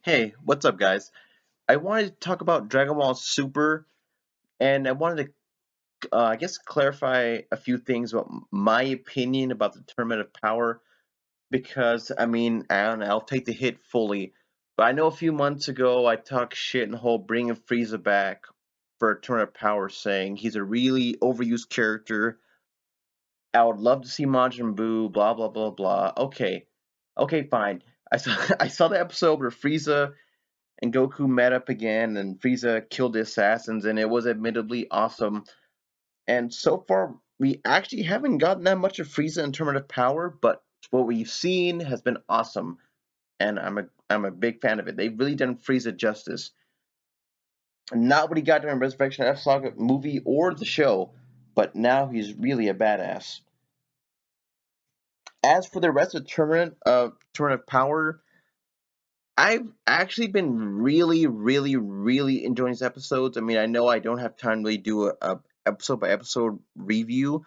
Hey, what's up, guys? I wanted to talk about Dragon Ball Super, and I wanted to, I guess, clarify a few things about my opinion about the Tournament of Power. Because, I don't know, I'll take the hit fully. But I know a few months ago I talked shit and the whole bringing Frieza back for a Tournament of Power, saying he's a really overused character. I would love to see Majin Buu, blah blah blah blah. Okay, fine. I saw I saw the episode where Frieza and Goku met up again, and Frieza killed the assassins, and it was admittedly awesome. And so far, we actually haven't gotten that much of Frieza in terms of power, but what we've seen has been awesome, and I'm a big fan of it. They've really done Frieza justice. Not what he got during Resurrection F Saga movie or the show, but now he's really a badass. As for the rest of the Tournament of Power, I've actually been really enjoying these episodes. I know I don't have time to really do a episode by episode review,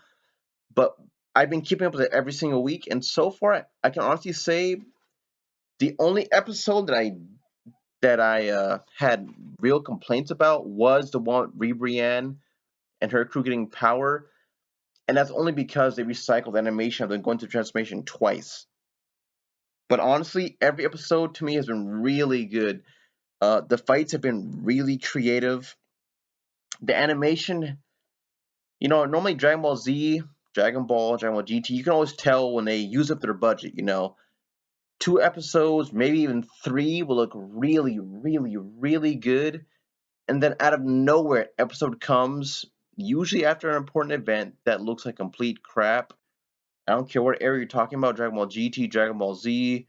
but I've been keeping up with it every single week, and so far I can honestly say the only episode that I had real complaints about was the one with Ribrianne and her crew getting power, and that's only because they recycled animation of them going through transformation twice. But honestly, every episode to me has been really good. The fights have been really creative. The animation, normally Dragon Ball GT, you can always tell when they use up their budget. Two episodes, maybe even three, will look really good. And then out of nowhere, an episode comes, usually after an important event, that looks like complete crap. I don't care what area you're talking about, Dragon Ball GT, Dragon Ball Z,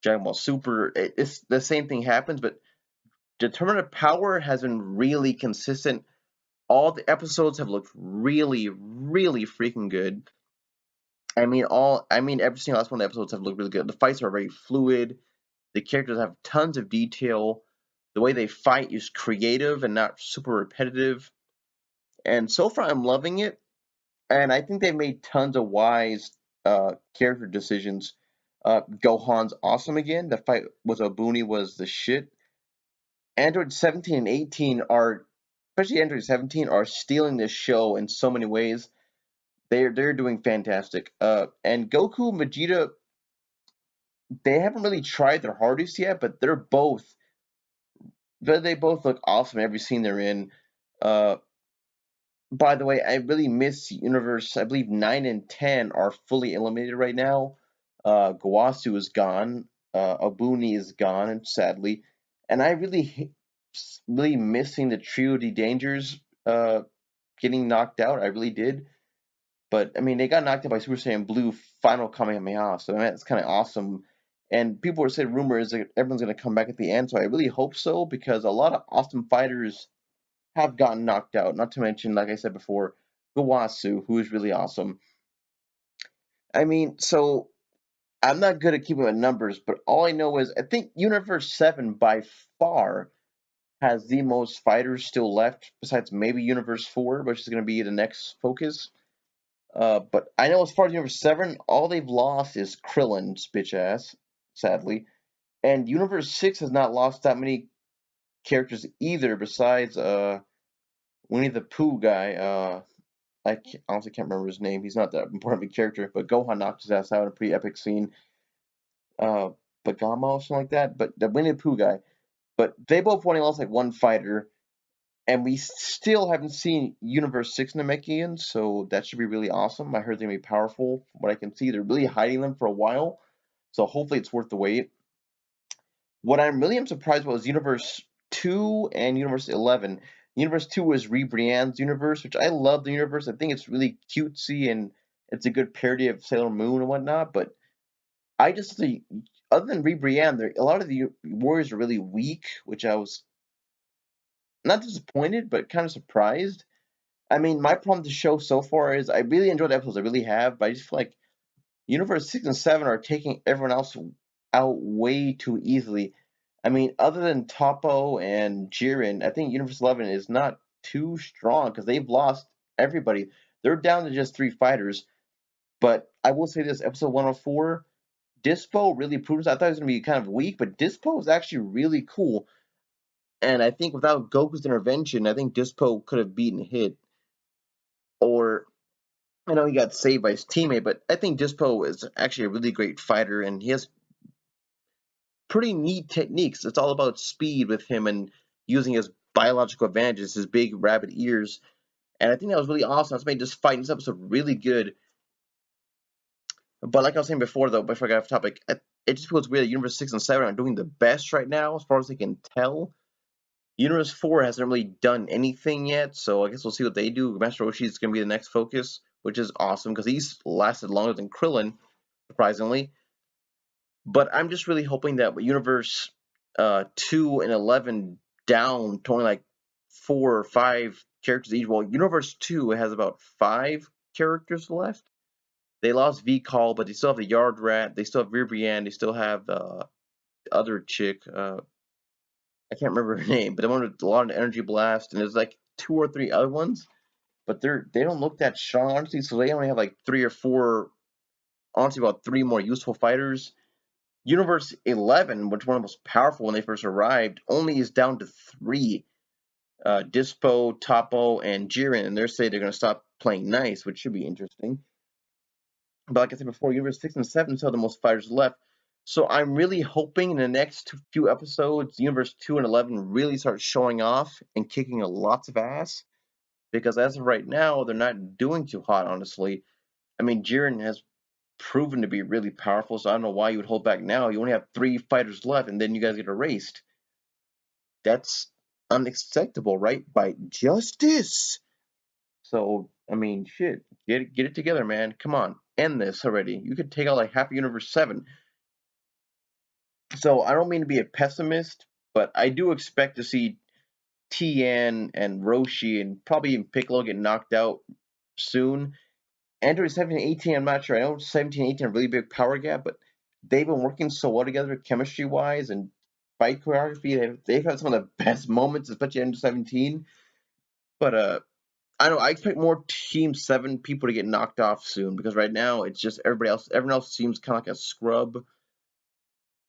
Dragon Ball Super, it's the same thing happens, but Determinate Power has been really consistent. All the episodes have looked really freaking good. Every single last one of the episodes have looked really good. The fights are very fluid. The characters have tons of detail. The way they fight is creative and not super repetitive. And so far, I'm loving it. And I think they made tons of wise character decisions. Gohan's awesome again. The fight with Obuni was the shit. Android 17 and 18 are, especially Android 17, are stealing this show in so many ways. They're doing fantastic. And Goku and Vegeta, they haven't really tried their hardest yet, but they both look awesome in every scene they're in. Uh, by the way, I really miss Universe. I believe 9 and 10 are fully eliminated right now. Gowasu is gone. Obuni is gone, sadly, and I really missing the trio de dangers getting knocked out. I really did. But they got knocked out by Super Saiyan Blue final Kamehameha, so that's kind of awesome. And people were saying rumors that everyone's going to come back at the end, so I really hope so because a lot of awesome fighters have gotten knocked out. Not to mention, like I said before, Gawasu, who is really awesome. So I'm not good at keeping my numbers, but all I know is I think Universe 7 by far has the most fighters still left, besides maybe Universe 4, which is going to be the next focus. But I know as far as Universe 7, all they've lost is Krillin's bitch ass, sadly. And Universe 6 has not lost that many characters either, besides Winnie the Pooh guy. Honestly can't remember his name. He's not that important of a character, but Gohan knocked his ass out in a pretty epic scene. Uh, Bagama or something like that. But the Winnie the Pooh guy. But they both only lost like one fighter, and we still haven't seen Universe 6 Namekians, so that should be really awesome. I heard they're going to be powerful. From what I can see, they're really hiding them for a while, so hopefully it's worth the wait. What I'm really am surprised about is Universe 2 and Universe 11. Universe 2 was Brienne's universe, which I love the universe. I think it's really cutesy and it's a good parody of Sailor Moon and whatnot, but I just think, other than Brienne, a lot of the warriors are really weak, which I was not disappointed, but kind of surprised. My problem with the show so far is I really enjoyed the episodes, I really have, but I just feel like Universe 6 and 7 are taking everyone else out way too easily. Other than Topo and Jiren, I think Universe 11 is not too strong because they've lost everybody. They're down to just three fighters. But I will say this, episode 104, Dispo really proves. I thought it was gonna be kind of weak, but Dispo is actually really cool. And I think without Goku's intervention, I think Dispo could have beaten Hit. Or I know he got saved by his teammate, but I think Dispo is actually a really great fighter, and he has pretty neat techniques. It's all about speed with him and using his biological advantages, his big rabbit ears. And I think that was really awesome. That's made this fight in this episode really good. But like I was saying before, though, before I got off topic, it just feels weird that Universe 6 and 7 are doing the best right now, as far as they can tell. Universe 4 hasn't really done anything yet, so I guess we'll see what they do. Master Roshi is going to be the next focus, which is awesome because he's lasted longer than Krillin, surprisingly. But I'm just really hoping that with Universe 2 and 11 down to only like 4 or 5 characters each. Well, Universe 2 has about 5 characters left. They lost V Call, but they still have the Yard Rat. They still have Ribrianne. They still have the other chick. I can't remember her name, but the one with a lot of Energy Blast, and there's like 2 or 3 other ones. But they don't look that strong, honestly. So they only have like 3 or 4. Honestly, about 3 more useful fighters. Universe 11, which was one of the most powerful when they first arrived, only is down to 3. Dispo, Topo, and Jiren, and they're saying they're going to stop playing nice, which should be interesting. But like I said before, Universe 6 and 7 still have the most fighters left. So I'm really hoping in the next few episodes, Universe 2 and 11 really start showing off and kicking lots of ass. Because as of right now, they're not doing too hot, honestly. I mean, Jiren has proven to be really powerful, so I don't know why you would hold back now. You only have 3 fighters left, and then you guys get erased. That's unacceptable, right? By justice. So, I mean, shit, get it together, man. Come on, end this already. You could take out like half of Universe 7. So, I don't mean to be a pessimist, but I do expect to see Tien and Roshi and probably even Piccolo get knocked out soon. Android 17 and 18, I'm not sure. I know 17 and 18 are a really big power gap, but they've been working so well together chemistry wise and fight choreography. They've had some of the best moments, especially Android 17. But I don't know. I expect more Team 7 people to get knocked off soon because right now it's just everybody else. Everyone else seems kind of like a scrub.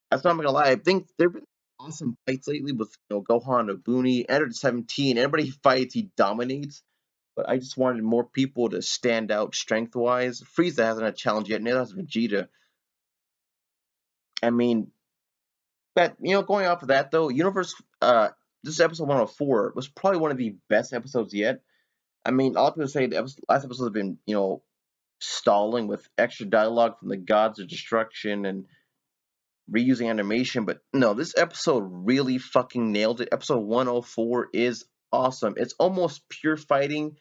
That's not I'm gonna lie. I think there've been awesome fights lately with Gohan, Obuni, Android 17. Everybody he fights, he dominates. But I just wanted more people to stand out strength wise. Frieza hasn't had a challenge yet, neither has Vegeta. I mean, that going off of that though, Universe this episode 104 was probably one of the best episodes yet. I mean, a lot of people say the last episode have been, stalling with extra dialogue from the gods of destruction and reusing animation, but no, this episode really fucking nailed it. Episode 104 is awesome. It's almost pure fighting.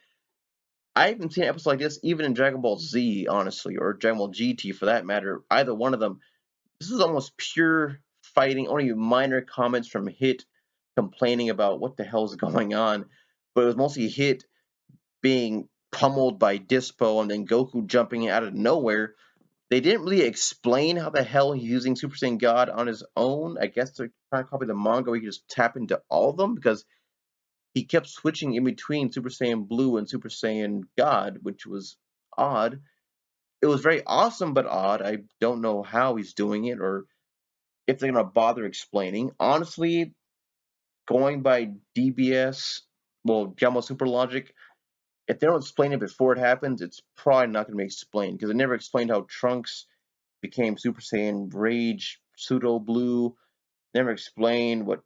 I haven't seen an episode like this even in Dragon Ball Z, honestly, or Dragon Ball GT for that matter. Either one of them. This is almost pure fighting. Only minor comments from Hit complaining about what the hell is going on, but it was mostly Hit being pummeled by Dispo and then Goku jumping out of nowhere. They didn't really explain how the hell he's using Super Saiyan God on his own. I guess they're trying to copy the manga where he could just tap into all of them because he kept switching in between Super Saiyan Blue and Super Saiyan God, which was odd. It was very awesome, but odd. I don't know how he's doing it or if they're going to bother explaining. Honestly, going by DBS, well, Gamma Super Logic, if they don't explain it before it happens, it's probably not going to be explained because they never explained how Trunks became Super Saiyan Rage, Pseudo Blue. Never explained what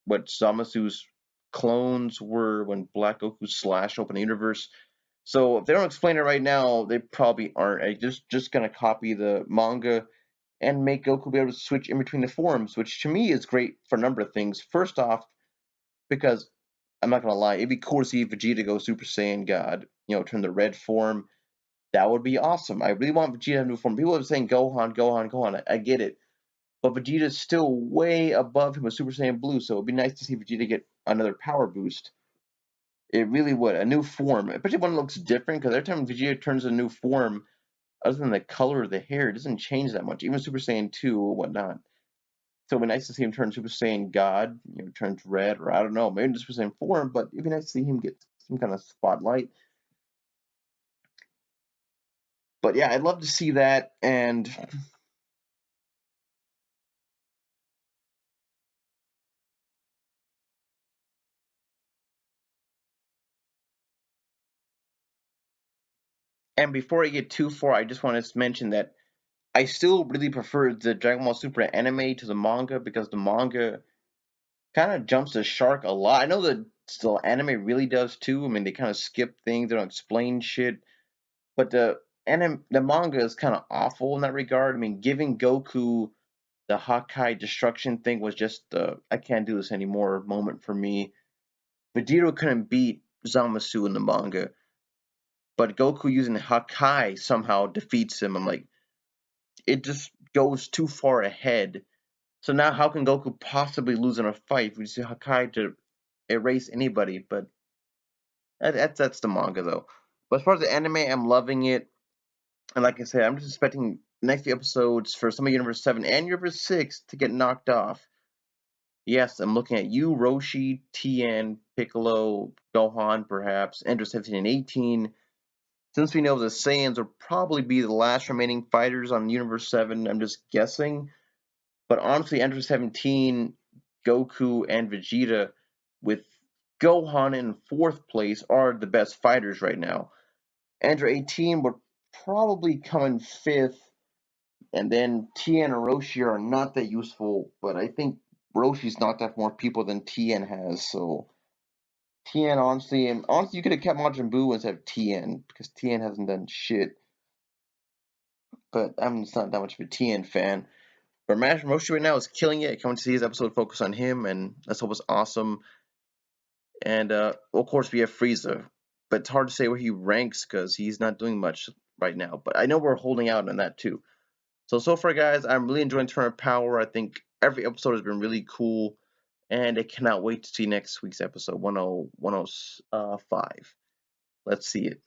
Zamasu's clones were when Black Goku slashed open the universe. So if they don't explain it right now, they probably aren't. Just gonna copy the manga and make Goku be able to switch in between the forms, which to me is great for a number of things. First off, because I'm not gonna lie, it'd be cool to see Vegeta go Super Saiyan God, turn the red form. That would be awesome. I really want Vegeta to have a new form. People are saying Gohan, Gohan, Gohan. I get it. But Vegeta's still way above him with Super Saiyan Blue, so it'd be nice to see Vegeta get another power boost. It really would. A new form. Especially one that looks different, because every time Vegeta turns a new form, other than the color of the hair, it doesn't change that much. Even Super Saiyan 2 or whatnot. So it'd be nice to see him turn Super Saiyan God, turns red, or I don't know, maybe Super Saiyan form, but it'd be nice to see him get some kind of spotlight. But yeah, I'd love to see that, and And before I get too far, I just want to mention that I still really prefer the Dragon Ball Super anime to the manga because the manga kind of jumps the shark a lot. I know that the anime really does too. I mean, they kind of skip things, they don't explain shit. But the manga is kind of awful in that regard. I mean, giving Goku the Hakai destruction thing was just the I can't do this anymore moment for me. Vegeta couldn't beat Zamasu in the manga, but Goku using Hakai somehow defeats him. I'm like, it just goes too far ahead. So now, how can Goku possibly lose in a fight if we use Hakai to erase anybody? But that's the manga though. But as far as the anime, I'm loving it. And like I said, I'm just expecting next few episodes for some of Universe 7 and Universe 6 to get knocked off. Yes, I'm looking at you, Roshi, Tien, Piccolo, Gohan, perhaps, Ender 17 and 18. Since we know the Saiyans will probably be the last remaining fighters on Universe 7, I'm just guessing. But honestly, Ender 17, Goku, and Vegeta, with Gohan in fourth place, are the best fighters right now. Ender 18 would probably come in fifth, and then Tien and Roshi are not that useful, but I think Roshi's knocked out more people than Tien has, so Tien honestly, and honestly you could have kept Majin Buu instead of Tien, because Tien hasn't done shit. But I'm just not that much of a Tien fan. But Master Roshi right now is killing it. Coming to see his episode focus on him, and that's what was awesome. And of course we have Frieza, but it's hard to say where he ranks because he's not doing much right now. But I know we're holding out on that too. So far, guys, I'm really enjoying Turn of Power. I think every episode has been really cool, and I cannot wait to see next week's episode 105. Let's see it.